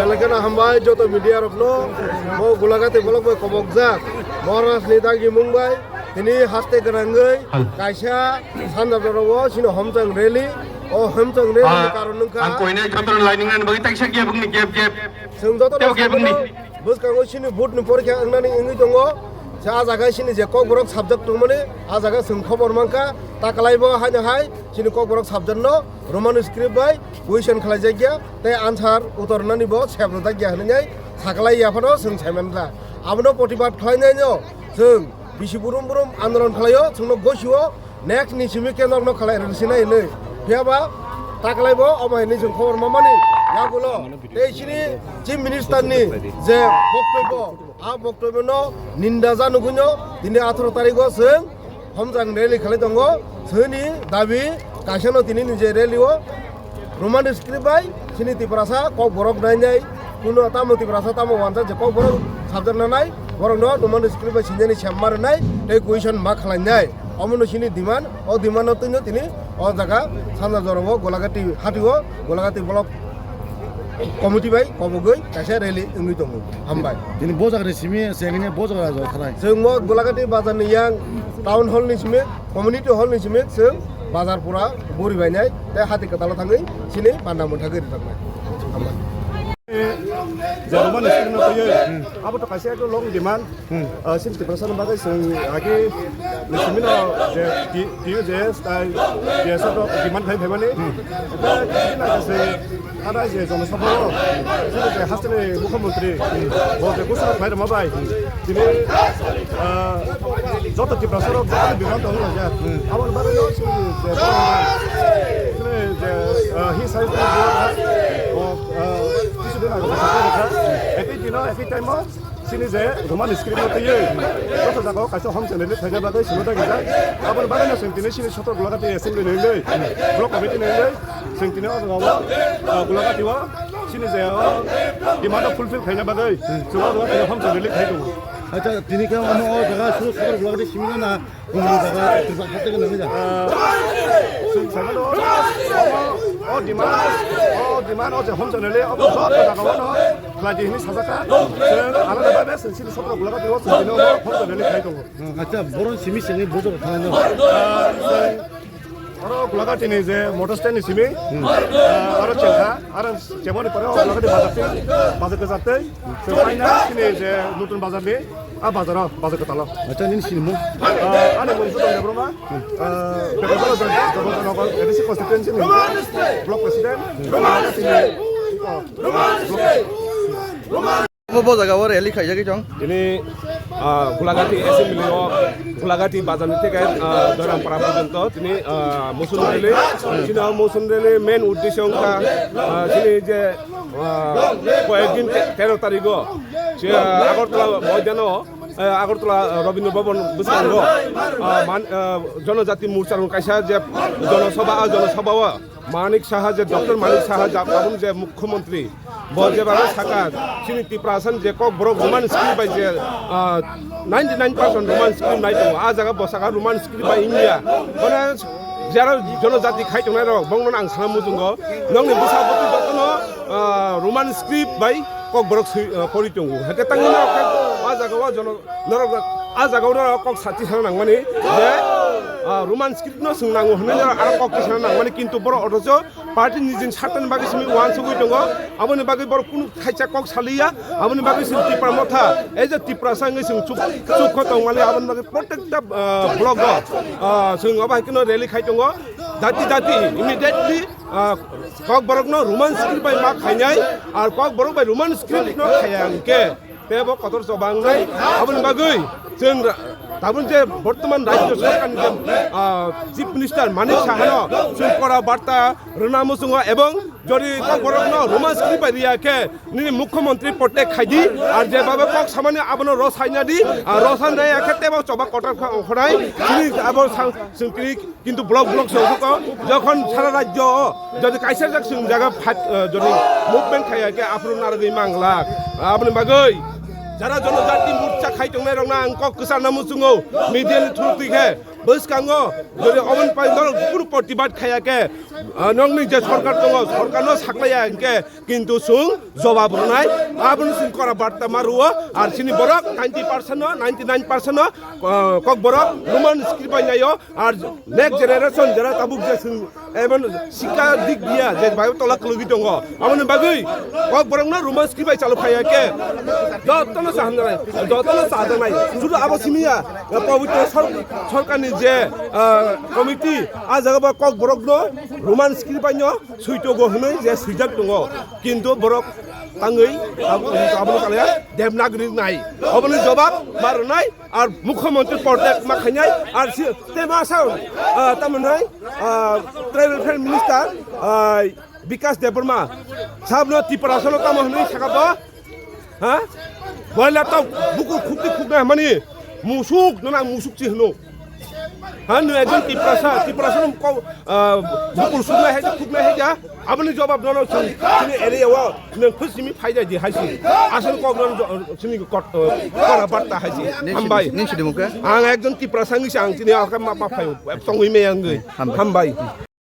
Belakana hambai joto media rokno mo gulagate bolok boy kobok jak moras ni dagi mumbai ini haste gerangai kaisa sanjab rogo sino homjang rally o homjang rally karon nungka ang koine control lining nan bagi taksa kia bungni gap sung joto kia bungni bus kango sini vote ni porkha angnani ingi dongo ja jaga sini je kok borok subject tungmani a jaga sung khobor manka takalaibo haina hai sini kok borok subject no roman script bai question khalai jagya te answer utornani bo sebno jagya hanai sakalai yaphano sung semenla abno protibat khlainai no sung bisi burum burum andolon khlaio sungno gosio next ni simi kenok no khalai rsinai nei phiaba takalaibo omai ni sung khobor mamani yagulo te sini chief minister ni je boktobo a boktobo no ninda janugunyo dini 18 tarikho sung homjang rally khalai dongo sini dabi kaisano tini nije rally o roman script bai sini tiprasa kok borok nainai kuno tamo tiprasa tamo wanta je kok borok subject nanai borok no roman script bai sinjani chammar nai te question ma khalai nai amono sini diman o dimano tino tini o jaga sanda jorobo golagati hatigo golagati blok committee bai kobogoi kaisa rally ngi tongo hambai ini bojak resmi sengnya bojak aja thanai जों गलाघाटी बाजार नि yang town हल नि सिमे community hall नि सिमे जों बाजार पुरा बोरि बायनाय ते हाति कताला थाङै सिनि पान्ना मोनथागै थांबाय Jerman sering nampaknya, apa tuh kasih aku long demand, sih di perasaan bagai seng lagi, misalnya dia style biasa tuh demand kayak gimana, kita kasih ada aja zaman sebelum, jadi hasilnya bukan menteri, bahwa kusut bayar mabai, jadi jatuh di perasaan orang bilang tahu aja, awal baru itu sih, he said every time sini saya roman script itu ya, terus aku kasih home channel itu saja bagai semua kita, apa bagainya sentini sini satu gulagati assembly nilai, blok committee nilai, sentini orang awak gulagati wa, sini saya di mana fulfill kayaknya bagai, semua gulagati home channel itu kayak itu. acha tini ka amo jaga suru suru gulagati simina na kumani jaga tiba kate kan ngi ja saya tuh di mana aja home channel itu apa job jaga wana, lagi ini saja anak dapat sini satu gulagati wa sini home channel itu kayak itu. acha boron simi sini bojak thanai no Orang gulagati ni je motor stand ni sini, orang cengkah, orang cemon ni pada gulagati bazar kesate, semuanya sini je nutun bazar ni, bazar ketala. acha ini sini mo Ane pun sudah ada berapa? Beberapa jabatan awal, jadi si konstituensi ni, blok presiden, apa jaga war rally khai jagi jong ini gulagati assembly gulagati bazar ni tekai dorang para purjanto ini musun rally main uddesho ka sini je কয়েকদিন 13 তারিখও সে আগরতলা ময়দানও আগরতলা রবীন্দ্র ভবন বুঝাঙ্গ জনজাতি মোর্চার কাইসা যে জনসভাও মানিক সাহা যে doctor Manik Saha যাবন যে মুখ্যমন্ত্রী বজেবারে সাকা সিনি টিপ্রাসান যে cock বড় রোমান স্ক্রিপ্ট বাই যে 99% রোমান স্ক্রিপ্ট নাই তো আ জায়গা বসাকা রোমান স্ক্রিপ্ট বাই ইন্ডিয়া মানে যারা জনজাতি খাইতংনাই রক বংন আং সানা মুজুঙ্গ নংনি বুসাবতি দতনো রোমান স্ক্রিপ্ট বাই কক বড় পরিতঙ্গু হেতে তাংনা আ জায়গা জন নরক আ জায়গা কক সাথী সানা নাংমানি যে Roman script no sungnango hne ara kok kisana nangmani kintu boro otojo party nijin sartan bagi simi wan sugui tongo aboni bagi boro kunu khaisa kok saliya aboni bagi sim tipra motha ei je tipra sangai sing chuk khotong mali aboni bagi protecta blog sing abai kino rally khai tongo dati immediately kok borok no roman script bai ma khainai ar kok borok bai roman script no khayangke tebo kotor sobangnai aboni bagi jeng তারপর যে বর্তমান রাজ্য সরকার যে chief minister মানিক সাহানো जों করা বার্তা রনামো जों এবং যদি ককবরকনো রোমান স্ক্রিপ্ট বাদিয়াকে নিনি মুখ্যমন্ত্রী পটে খাইদি আর যেভাবে কক সামান্য আবনো রসাইনাদি রসান রে এক্ষেত্রে চবা কটার খড়াই তিনি আবার কিন্তু ব্লক ব্লক সহযোগ যখন সারা রাজ্য যদি কাইসা জায়গা যদি মুভমেন্ট খাইয়াকে আপনার নারগৈ মাংলা আপনি বাগৈ যারা জনজাতি মোর্চা খাইতংনাই রংনা আংক কসার নামু সুঙো মিডিয়াनि থ্রুতিকে বসকাঙ্গো যদি অবন পাইদল কোনো প্রতিবাদ খাইয়াকে নংনি যে সরকার দङ সরকারনো সাকলায়া এনকে কিন্তু সুং জবাব রনাই আপনি সুং করা বার্তা মারুও আর সিনি বরক 90% 99% কক বরক রোমান স্ক্রিপ্ট বানাইও আর নেক্সট জেনারেশন যারা তাবুক যে সুং এমন শিক্ষা দিক দিয়া যে বায়ু তলা কলগি দङ আমনে বাগৈ কক বরক না রোমান স্ক্রিপ্ট চালু খাইয়াকে যতনো সাহামনাই যতনো সাহামনাই শুধু আবো সিমিয়া পবিত্র সরকারনি যে কমিটি আ জায়গা কক বরক ন রোমান স্ক্রিপ্ট বানাইও সুইটো গহनै যে সুইজাক দङ কিন্তু বরক তাঙ্গৈ আবনো কালে দেবনাগরি নাই অবনি জবাব মারনাই আর মুখ্যমন্ত্রী পর্দা মাখাইনাই আর তেমাসাও তামনাই ট্রাইবেল মিনিস্টার বিকাশ দেববর্মা সাবনো ত্রিপুরাসনো তামহनै সাকাবা হ্যাঁ বয়লা তো বুকু খুবটি খুবনা মানে মুসুক ননা মুসুক চিহ্ন হ্যাঁ নু একজন ত্রিপুরাসনো বুকুর সুগনা হেজা খুবনা হেজা আপনি জবাব দনো তিনি এরিয়াও নং খুশিমি ফায়দা দি হাসি আসল কগন তিনি করা বার্তা হাসি হামবাই নিন সিদিমুকে আং একজন ত্রিপুরাসাঙ্গিসা আং তিনি আকা মা ফাই তংই মেয়াঙ্গৈ হামবাই